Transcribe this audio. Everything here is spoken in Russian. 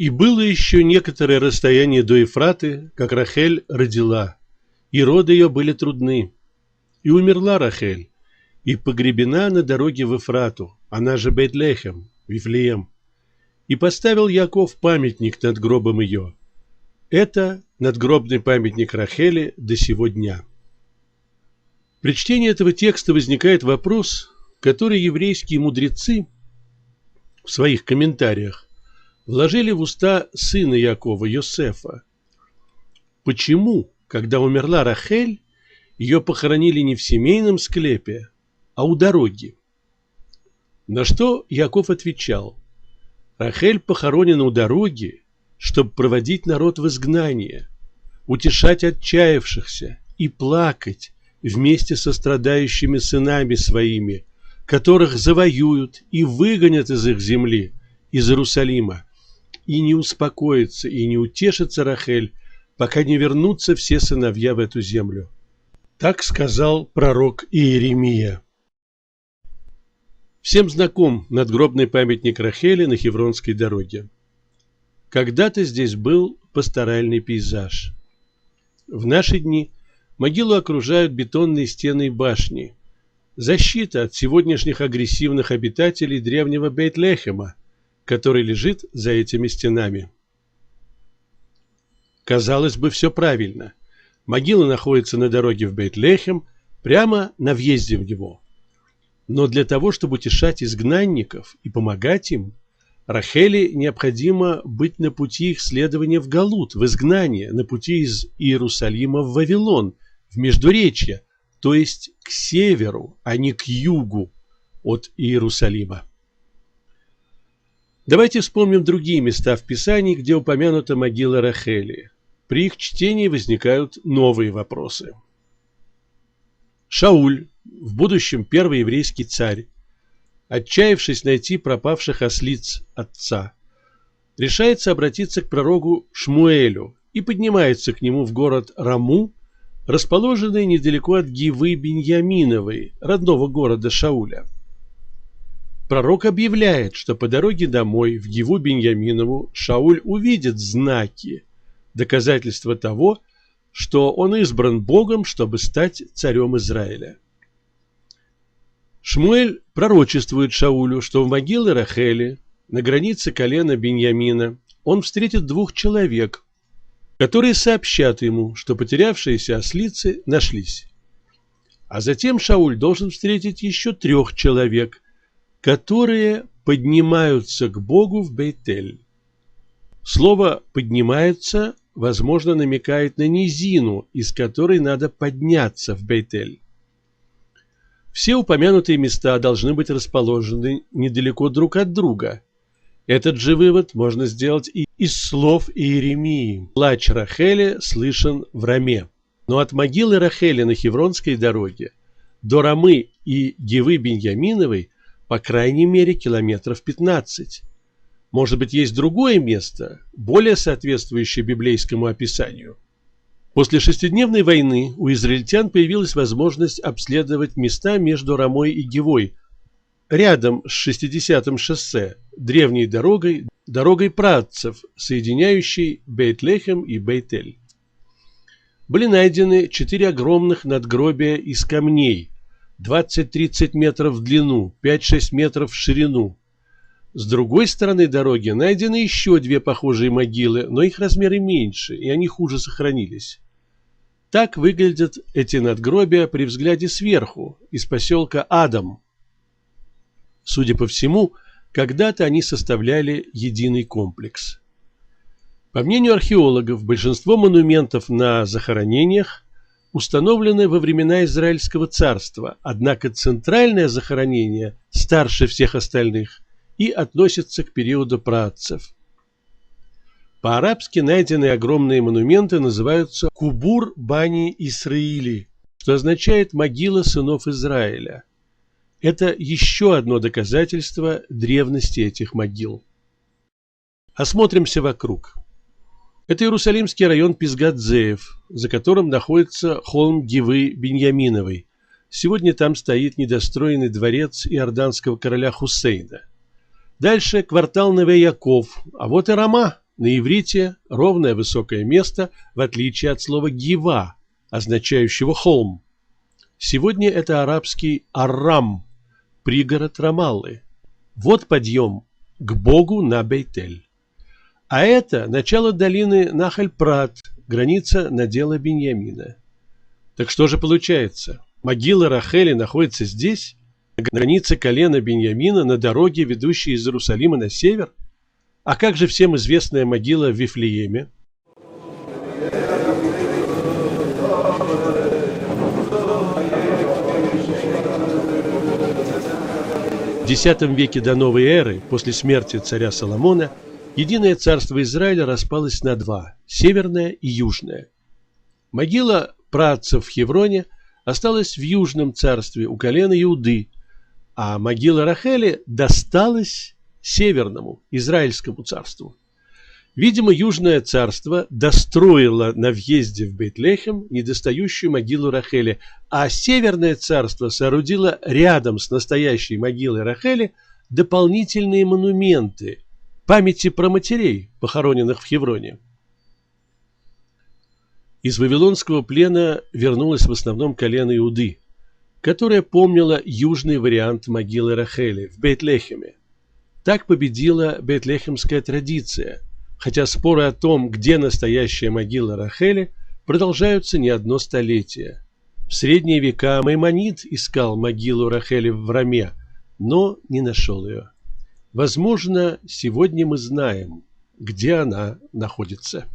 И было еще некоторое расстояние до Ефраты, как Рахель родила, и роды ее были трудны. И умерла Рахель, и погребена на дороге в Ефрату, она же Бейт-Лехем, Вифлеем. И поставил Яков памятник над гробом ее. Это надгробный памятник Рахели до сего дня. При чтении этого текста возникает вопрос, который еврейские мудрецы в своих комментариях вложили в уста сына Якова, Йосефа. Почему, когда умерла Рахель, ее похоронили не в семейном склепе, а у дороги? На что Яков отвечал: Рахель похоронена у дороги, чтобы проводить народ в изгнание, утешать отчаявшихся и плакать вместе со страдающими сынами своими, которых завоюют и выгонят из их земли, из Иерусалима. И не успокоится и не утешится Рахель, пока не вернутся все сыновья в эту землю. Так сказал пророк Иеремия. Всем знаком надгробный памятник Рахели на Хевронской дороге. Когда-то здесь был пасторальный пейзаж. В наши дни могилу окружают бетонные стены и башни. Защита от сегодняшних агрессивных обитателей древнего Бейт-Лехема, который лежит за этими стенами. Казалось бы, все правильно. Могила находится на дороге в Бейт-Лехем, прямо на въезде в него. Но для того, чтобы утешать изгнанников и помогать им, Рахели необходимо быть на пути их следования в Галут, в изгнание, на пути из Иерусалима в Вавилон, в Междуречье, то есть к северу, а не к югу от Иерусалима. Давайте вспомним другие места в Писании, где упомянута могила Рахели. При их чтении возникают новые вопросы. Шауль, в будущем первый еврейский царь, отчаявшись найти пропавших ослиц отца, решается обратиться к пророку Шмуэлю и поднимается к нему в город Раму, расположенный недалеко от Гивы Биньяминовой, родного города Шауля. Пророк объявляет, что по дороге домой в Гиву Биньяминову Шауль увидит знаки, доказательства того, что он избран Богом, чтобы стать царем Израиля. Шмуэль пророчествует Шаулю, что в могиле Рахели, на границе колена Биньямина, он встретит двух человек, которые сообщат ему, что потерявшиеся ослицы нашлись. А затем Шауль должен встретить еще 3 человек, которые поднимаются к Богу в Бейтель. Слово «поднимаются» возможно намекает на низину, из которой надо подняться в Бейтель. Все упомянутые места должны быть расположены недалеко друг от друга. Этот же вывод можно сделать и из слов Иеремии. Плач Рахели слышен в Раме. Но от могилы Рахели на Хевронской дороге до Рамы и Гивы Биньяминовой по крайней мере километров 15. Может быть, есть другое место, более соответствующее библейскому описанию. После шестидневной войны у израильтян появилась возможность обследовать места между Рамой и Гивой, рядом с 60-м шоссе, древней дорогой праотцев, соединяющей Бейт-Лехем и Бейтель. Были найдены 4 огромных надгробия из камней, 20-30 метров в длину, 5-6 метров в ширину. С другой стороны дороги найдены еще 2 похожие могилы, но их размеры меньше, и они хуже сохранились. Так выглядят эти надгробия при взгляде сверху, из поселка Адам. Судя по всему, когда-то они составляли единый комплекс. По мнению археологов, большинство монументов на захоронениях установлены во времена Израильского царства, однако центральное захоронение старше всех остальных и относится к периоду праотцев. По-арабски найденные огромные монументы называются Кубур Бани Исраили, что означает «могила сынов Израиля». Это еще одно доказательство древности этих могил. Осмотримся вокруг. Это Иерусалимский район Писгат-Зеев, за которым находится холм Гивы Биньяминовой. Сегодня там стоит недостроенный дворец иорданского короля Хусейна. Дальше квартал Неве-Яков, а вот и Рама, на иврите ровное высокое место, в отличие от слова «гива», означающего «холм». Сегодня это арабский Аррам, пригород Рамаллы. Вот подъем к Богу на Бейтель. А это начало долины Нахаль-Прат, граница надела Биньямина. Так что же получается? Могила Рахели находится здесь, на границе колена Биньямина, на дороге, ведущей из Иерусалима на север? А как же всем известная могила в Вифлееме? В X веке до новой эры, после смерти царя Соломона, единое царство Израиля распалось на два – северное и южное. Могила праотцев в Хевроне осталась в южном царстве у колена Иуды, а могила Рахели досталась северному, израильскому царству. Видимо, южное царство достроило на въезде в Бейт-Лехем недостающую могилу Рахели, а северное царство соорудило рядом с настоящей могилой Рахели дополнительные монументы памяти про матерей, похороненных в Хевроне. Из вавилонского плена вернулось в основном колено Иуды, которое помнило южный вариант могилы Рахели в Бейт-Лехеме. Так победила бейт-лехемская традиция, хотя споры о том, где настоящая могила Рахели, продолжаются не одно столетие. В средние века Маймонид искал могилу Рахели в Раме, но не нашел ее. Возможно, сегодня мы знаем, где она находится.